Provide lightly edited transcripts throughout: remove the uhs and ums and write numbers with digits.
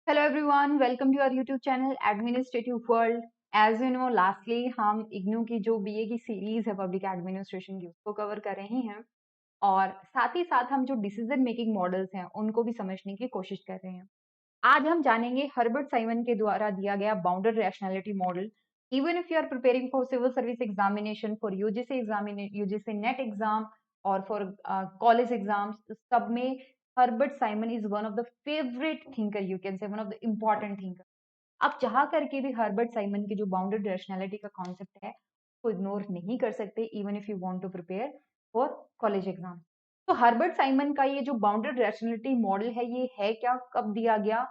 Hello everyone, welcome to our YouTube channel Administrative World. As you know, lastly हम इग्नू की जो BA की series है पब्लिक एडमिनिस्ट्रेशन की उसको कवर कर रहे हैं और साथ ही साथ हम जो डिसीजन मेकिंग मॉडल्स हैं उनको भी समझने की कोशिश कर रहे हैं। आज हम जानेंगे हर्बर्ट साइमन के द्वारा दिया गया bounded rationality model. Even if you are preparing for civil service examination, for UGC net exam और फॉर कॉलेज एग्जाम्स, सब में Herbert Simon is one of the favourite thinker, you can say one of the important thinker. आप चाह करके भी Herbert Simon की जो bounded rationality का कॉन्सेप्ट है वो इग्नोर नहीं कर सकते, even if you want to prepare for college exam. तो हर्बर्ट साइमन का ये जो बाउंडेड रैशनैलिटी मॉडल है, ये है क्या, कब दिया गया,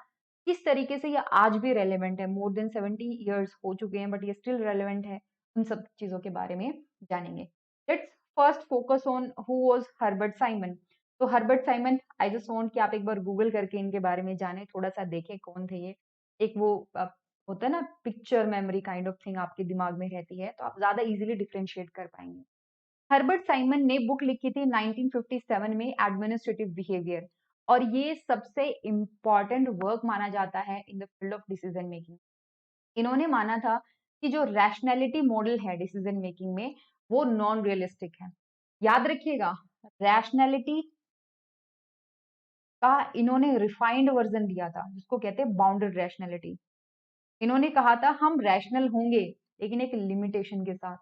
किस तरीके से ये आज भी रेलेवेंट है। मोर देन 70 इयर्स हो चुके हैं बट ये स्टिल रेलेवेंट है। उन सब चीजों के बारे में जानेंगे। Let's first focus on who was Herbert Simon. तो Herbert Simon, I just want कि आप एक बार गूगल करके इनके बारे में जाने, थोड़ा सा देखें कौन थे ये। एक वो होता है ना, picture memory kind of thing आपके दिमाग में रहती है, तो आप ज्यादा इजीली डिफरेंशिएट कर पाएंगे। हर्बर्ट साइमन ने बुक लिखी थी 1957 में, एडमिनिस्ट्रेटिव बिहेवियर, और ये सबसे इंपॉर्टेंट वर्क माना जाता है in the field of decision making. इन्होंने माना था कि जो रैशनैलिटी मॉडल है डिसीजन मेकिंग में वो नॉन रियलिस्टिक है। याद रखिएगा, रैशनैलिटी का इन्होंने रिफाइंड वर्जन दिया था जिसको कहते हैं बाउंडेड रैशनैलिटी। इन्होंने कहा था हम रैशनल होंगे लेकिन एक लिमिटेशन के साथ।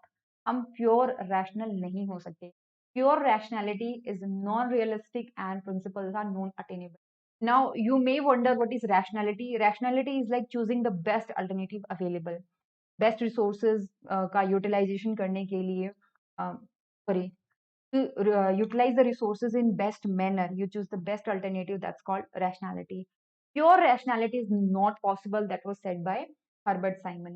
हम प्योर रैशनल नहीं हो सकते। Pure rationality is non realistic and principles are non attainable. Now you may wonder what is rationality. Rationality is like choosing the best alternative available, best resources का यूटिलाइजेशन करने के लिए, sorry, to utilize the resources in best manner, you choose the best alternative, that's called rationality. Pure rationality is not possible, that was said by Herbert Simon.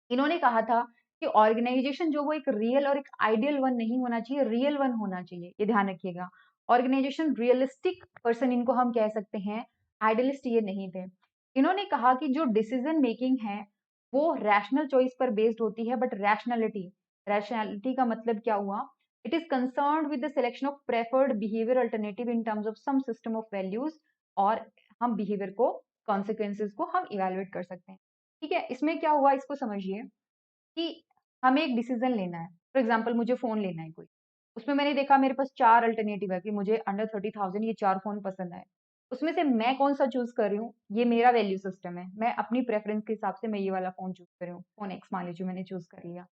इन्होंने कहा था कि organisation जो वो एक रियल और एक आइडियल वन नहीं होना चाहिए, रियल वन होना चाहिए। ये ध्यान रखिएगा, ऑर्गेनाइजेशन रियलिस्टिक पर्सन इनको हम कह सकते हैं, आइडियलिस्ट ये नहीं थे। इन्होंने कहा कि जो डिसीजन मेकिंग है वो रैशनल चॉइस पर बेस्ड होती है, बट रैशनैलिटी का मतलब क्या हुआ, it is concern with the selection of preferred behaviour alternative in terms of some system of values, और हम बिहेवियर को, कॉन्सिक्वेंसेज को हम इवेलुएट कर सकते हैं। ठीक है, इसमें क्या हुआ इसको समझिए कि हमें एक डिसीजन लेना है। फॉर एग्जाम्पल मुझे फोन लेना है कोई, उसमें मैंने देखा मेरे पास चार अल्टरनेटिव है कि मुझे अंडर 30,000 ये चार फोन पसंद आए। उसमें से मैं कौन सा चूज कर रही हूँ, ये मेरा वैल्यू सिस्टम है, मैं अपनी प्रेफरेंस के हिसाब से मैं ये वाला फोन चूज कर रही हूँ। फोन एक्स मान लीजिए मैंने चूज कर लिया,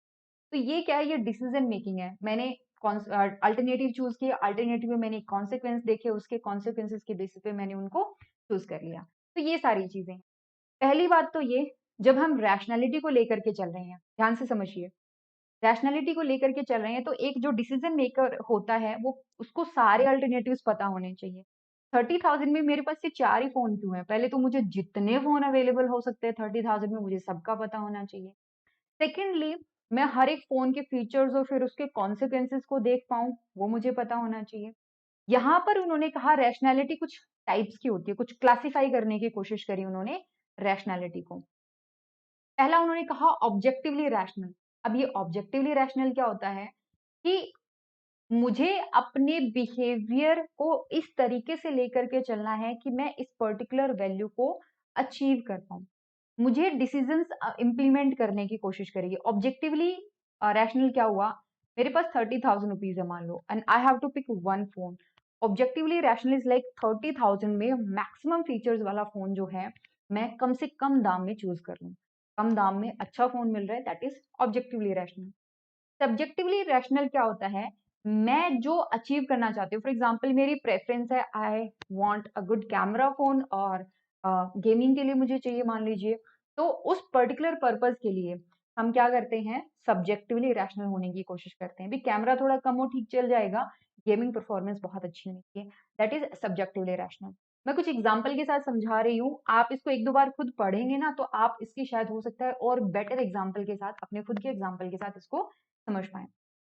तो ये क्या है, ये डिसीजन मेकिंग है। मैंने अल्टरनेटिव चूज किया, अल्टरनेटिव में मैंने कॉन्सिक्वेंस देखे, उसके कॉन्सिक्वेंसेस के बेसिस पे मैंने उनको चूज कर लिया। तो ये सारी चीजें, पहली बात तो ये, जब हम रैशनैलिटी को लेकर के चल रहे हैं, ध्यान से समझिए, रैशनैलिटी को लेकर के चल रहे हैं तो एक जो डिसीजन मेकर होता है वो, उसको सारे अल्टरनेटिव्स पता होने चाहिए। 30,000 में मेरे पास ये चार ही फोन क्यों है, पहले तो मुझे जितने फोन अवेलेबल हो सकते हैं 30,000 में मुझे सबका पता होना चाहिए। सेकेंडली, मैं हर एक फोन के फीचर्स और फिर उसके कॉन्सिक्वेंसेस को देख पाऊं, वो मुझे पता होना चाहिए। यहाँ पर उन्होंने कहा रैशनैलिटी कुछ टाइप्स की होती है, कुछ क्लासिफाई करने की कोशिश करी उन्होंने रैशनैलिटी को। पहला उन्होंने कहा ऑब्जेक्टिवली रैशनल। अब ये ऑब्जेक्टिवली रैशनल क्या होता है कि मुझे अपने बिहेवियर को इस तरीके से लेकर के चलना है कि मैं इस पर्टिकुलर वैल्यू को अचीव कर पाऊं। मुझे डिसीजंस इंप्लीमेंट करने की कोशिश करेगी। ऑब्जेक्टिवली रैशनल क्या हुआ, मेरे पास 30,000 रुपीज है मान लो, and I have to pick one phone. Objectively rational is like 30,000 में मैक्सिमम फीचर्स वाला फोन जो है मैं कम से कम दाम में चूज कर लूं। कम दाम में अच्छा फोन मिल रहा है, that is objectively rational. Subjectively rational क्या होता है, मैं जो अचीव करना चाहती हूँ, फॉर एग्जाम्पल मेरी प्रेफरेंस है, I want a good camera phone और गेमिंग के लिए मुझे चाहिए मान लीजिए, तो उस पर्टिकुलर पर्पज के लिए हम क्या करते हैं, सब्जेक्टिवली रैशनल होने की कोशिश करते हैं। भी कैमरा थोड़ा कम हो ठीक चल जाएगा, गेमिंग परफॉर्मेंस बहुत अच्छी होनी चाहिए, दैट इज सब्जेक्टिवली रैशनल। मैं कुछ एग्जाम्पल के साथ समझा रही हूँ, आप इसको एक दो बार खुद पढ़ेंगे ना तो आप इसकी शायद हो सकता है और बेटर एग्जाम्पल के साथ, अपने खुद के एग्जाम्पल के साथ इसको समझ पाए।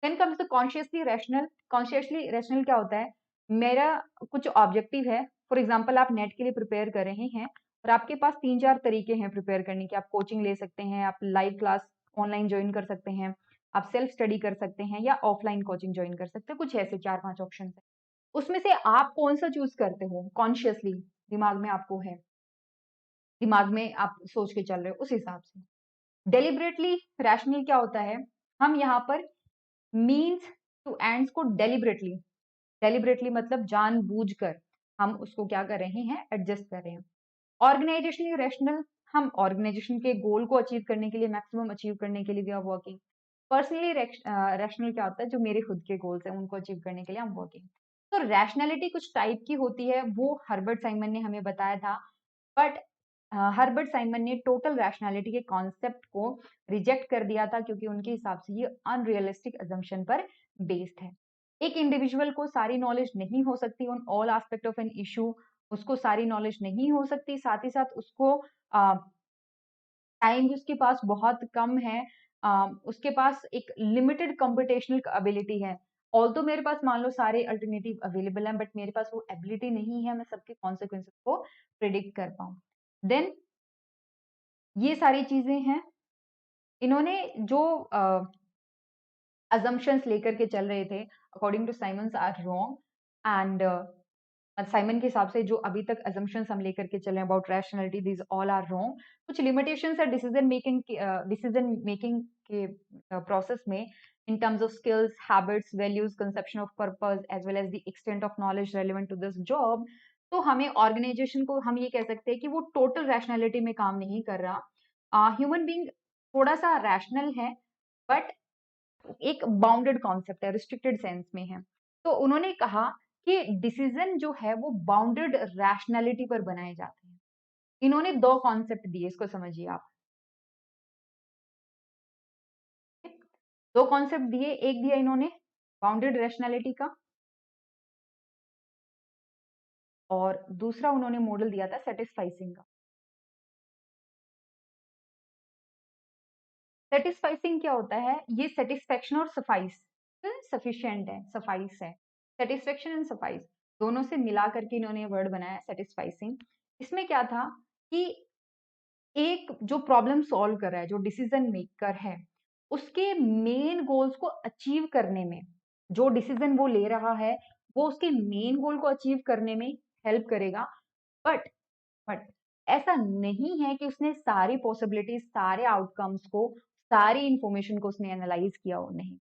Then comes the consciously rational. Consciously rational क्या होता है, मेरा कुछ ऑब्जेक्टिव है, फॉर एग्जाम्पल आप नेट के लिए प्रिपेयर कर रहे हैं और आपके पास तीन चार तरीके हैं प्रिपेयर करने के। आप कोचिंग ले सकते हैं, आप लाइव क्लास ऑनलाइन ज्वाइन कर सकते हैं, आप सेल्फ स्टडी कर सकते हैं, या ऑफलाइन कोचिंग ज्वाइन कर सकते हैं। कुछ ऐसे चार पांच ऑप्शन है, उसमें से आप कौन सा चूज करते हो, कॉन्शियसली दिमाग में आपको है। दिमाग में आप सोच के चल रहे हो उस हिसाब से। डेलिबरेटली रैशनल क्या होता है, हम यहाँ पर मीन्स टू एंड्स को डेलिबरेटली मतलब जानबूझकर हम उसको क्या कर रहे हैं, एडजस्ट कर रहे हैं। ऑर्गेनाइजेशनली रैशनल, हम ऑर्गेनाइजेशन के गोल को अचीव करने के लिए, मैक्सिमम अचीव करने के लिए we are working. Personally rational क्या होता है, जो मेरे खुद के गोल्स हैं उनको अचीव करने के लिए हम वर्किंग। तो रैशनैलिटी कुछ टाइप की होती है, वो हर्बर्ट साइमन ने हमें बताया था। बट हर्बर्ट साइमन ने टोटल रैशनैलिटी के कॉन्सेप्ट को रिजेक्ट कर दिया था, क्योंकि उनके हिसाब से ये अनरियलिस्टिक अजम्पशन पर बेस्ड है। एक इंडिविजुअल को सारी नॉलेज नहीं हो सकती on all aspect of an issue, उसको सारी नॉलेज नहीं हो सकती, साथ ही साथ उसको टाइम भी उसके पास बहुत कम है, उसके पास एक लिमिटेड कंप्यूटेशनल एबिलिटी है। ऑल्दो मेरे पास मान लो सारे अल्टरनेटिव अवेलेबल हैं, बट मेरे पास वो एबिलिटी नहीं है मैं सबके कॉन्सिक्वेंसेस को प्रिडिक्ट कर पाऊं। देन ये सारी चीजें हैं, इन्होंने जो assumptions लेकर के चल रहे थे, according to Simon's are wrong. And Simon के हिसाब से जो अभी तक assumptions हम लेकर के चले about rationality, these all are wrong. कुछ लिमिटेशंस है डिसीजन मेकिंग के प्रोसेस में, in terms of skills, habits, values, conception of purpose, as well as the extent of knowledge relevant to this job। तो हमें ऑर्गेनाइजेशन को हम ये कह सकते हैं कि वो टोटल रैशनैलिटी में काम नहीं कर रहा। ह्यूमन बीइंग थोड़ा सा रैशनल है, बट एक बाउंडेड कॉन्सेप्ट है, रिस्ट्रिक्टेड सेंस में है। तो उन्होंने कहा कि डिसीजन जो है वो बाउंडेड रैशनैलिटी पर बनाए जाते हैं। इन्होंने दो कॉन्सेप्ट दिए, इसको समझिए आप। दो कॉन्सेप्ट दिए, एक दिया इन्होंने बाउंडेड रैशनैलिटी का, और दूसरा उन्होंने मॉडल दिया था सेटिस्फाइसिंग का। सेटिस्फाइसिंग क्या होता है, ये सेटिस्फेक्शन और सफाइस, सफिशिएंट है, सफाइस है, सेटिस्फेक्शन एंड सफाइस दोनों से मिला करके इन्होंने वर्ड बनाया सेटिस्फाइसिंग। इसमें क्या था कि एक जो प्रॉब्लम सॉल्व कर रहा है, जो डिसीजन मेकर है, उसके मेन गोल्स को अचीव करने में, जो डिसीजन वो ले रहा है वो उसके मेन गोल को अचीव करने में हेल्प करेगा। बट बट ऐसा नहीं है कि उसने सारी पॉसिबिलिटीज, सारे आउटकम्स को, सारी इंफॉर्मेशन को उसने एनालाइज किया हो, नहीं।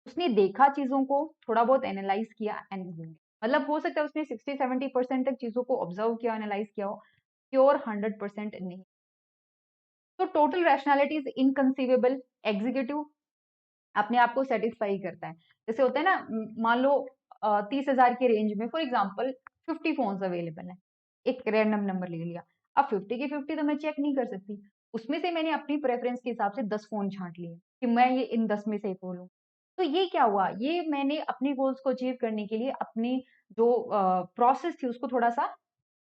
उसने देखा चीजों को, थोड़ा बहुत एनालाइज किया एंड मतलब हो सकता है उसने 60-70% तक चीजों को ऑब्जर्व किया, एनालाइज किया हो, प्योर 100% नहीं। तो total rationality is inconceivable. Executive अपने आप को सेटिस्फाई करता है। जैसे होता है ना, मान लो 30,000 के रेंज में फॉर एग्जाम्पल 50 फोन अवेलेबल है, एक रैंडम नंबर ले लिया। अब 50 के 50 तो मैं चेक नहीं कर सकती, उसमें से मैंने अपनी प्रेफरेंस के हिसाब से 10 फोन छांट लिए कि मैं ये इन 10 में से एक लूं। तो ये क्या हुआ, ये मैंने अपने गोल्स को अचीव करने के लिए अपनी जो प्रोसेस थी उसको थोड़ा सा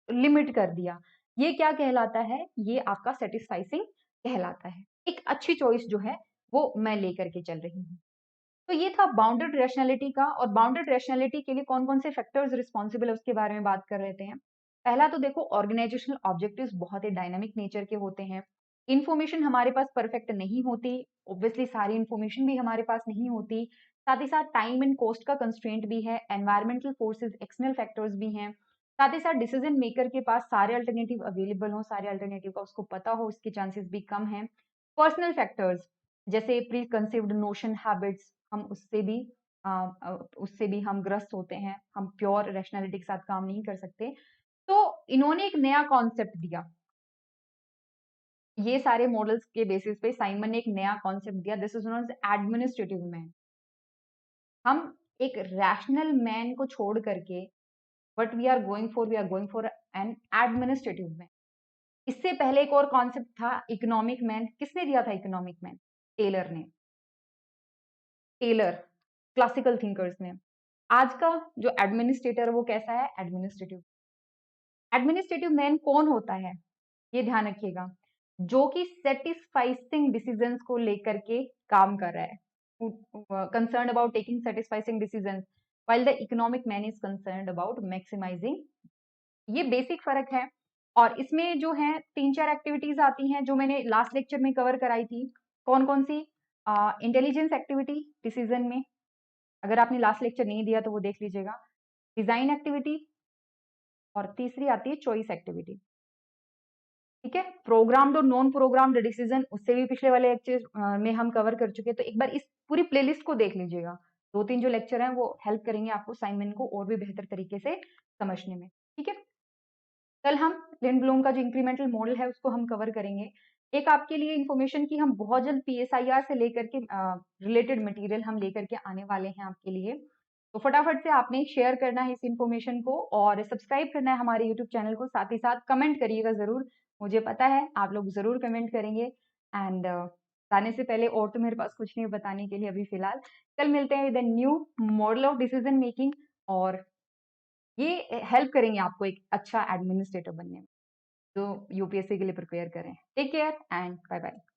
लिमिट कर दिया। ये क्या कहलाता है, ये आपका सेटिस्फाइसिंग कहलाता है। एक अच्छी चॉइस जो है वो मैं लेकर के चल रही हूँ। तो ये था बाउंडेड रैशनैलिटी का। और बाउंडेड रैशनैलिटी के लिए कौन कौन से फैक्टर्स रिस्पॉन्सिबल है उसके बारे में बात कर लेते हैं। पहला तो देखो, ऑर्गेनाइजेशनल ऑब्जेक्टिव्स बहुत ही डायनामिक नेचर के होते हैं। इन्फॉर्मेशन हमारे पास परफेक्ट नहीं होती, ऑब्वियसली सारी इन्फॉर्मेशन भी हमारे पास नहीं होती। साथ ही साथ टाइम एंड कॉस्ट का कंस्ट्रेंट भी है, एनवायरमेंटल फोर्सेस, एक्सटर्नल फैक्टर्स भी हैं। साथ ही साथ डिसीजन मेकर के पास सारे अल्टरनेटिव अवेलेबल हो, सारे अल्टरनेटिव का उसको पता हो, इसके चांसेस भी कम हैं। पर्सनल फैक्टर्स जैसे प्री कंसीव्ड नोशन, हैबिट्स, हम उससे भी हम ग्रस्त होते हैं, हम प्योर रैशनैलिटी के साथ काम नहीं कर सकते। तो इन्होंने एक नया कॉन्सेप्ट दिया, ये सारे मॉडल्स के बेसिस पे साइमन ने एक नया कॉन्सेप्ट दिया, this is known as administrative man. हम एक रैशनल मैन को छोड़ करके what we are going for an administrative man. इससे पहले एक और कॉन्सेप्ट था इकोनॉमिक मैन। किसने दिया था इकोनॉमिक मैन? टेलर ने। टेलर, क्लासिकल थिंकर्स ने। आज का जो एडमिनिस्ट्रेटर वो कैसा है? एडमिनिस्ट्रेटिव। एडमिनिस्ट्रेटिव मैन कौन होता है, ये ध्यान रखिएगा, जो कि सेटिस्फाइसिंग डिसीजंस को लेकर के काम कर रहा है, concern about taking satisficing decisions, while the economic man is concerned about maximizing। ये बेसिक फर्क है। और इसमें जो है 3-4 एक्टिविटीज आती हैं जो मैंने लास्ट लेक्चर में कवर कराई थी। कौन कौन सी? इंटेलिजेंस एक्टिविटी डिसीजन में, अगर आपने लास्ट लेक्चर नहीं दिया तो वो देख लीजिएगा। डिजाइन एक्टिविटी, और तीसरी आती है चॉइस एक्टिविटी। ठीक ठीक है। प्रोग्राम्ड और नॉन प्रोग्राम्ड डिसीजन, उससे भी पिछले वाले लेक्चर में हम कवर कर चुके हैं, तो एक बार इस पूरी प्लेलिस्ट को देख लीजिएगा। 2-3 जो लेक्चर हैं वो हेल्प करेंगे आपको असाइनमेंट को और भी बेहतर तरीके से समझने में। ठीक है। कल हम लिंड ब्लूम का जो इंक्रीमेंटल मॉडल है उसको हम कवर करेंगे। एक आपके लिए इंफॉर्मेशन की, हम बहुत जल्द पीएसआईआर से लेकर के रिलेटेड मटेरियल हम लेकर के आने वाले हैं आपके लिए। तो फटाफट से आपने शेयर करना है इस इंफॉर्मेशन को और सब्सक्राइब करना है हमारे यूट्यूब चैनल को, साथ ही साथ कमेंट करिएगा जरूर। मुझे पता है आप लोग जरूर कमेंट करेंगे। एंड जाने से पहले और तो मेरे पास कुछ नहीं बताने के लिए अभी फिलहाल। कल मिलते हैं with new model of decision making, और ये हेल्प करेंगे आपको एक अच्छा एडमिनिस्ट्रेटर बनने में जो यूपीएससी के लिए प्रिपेयर करें। Take care and bye bye.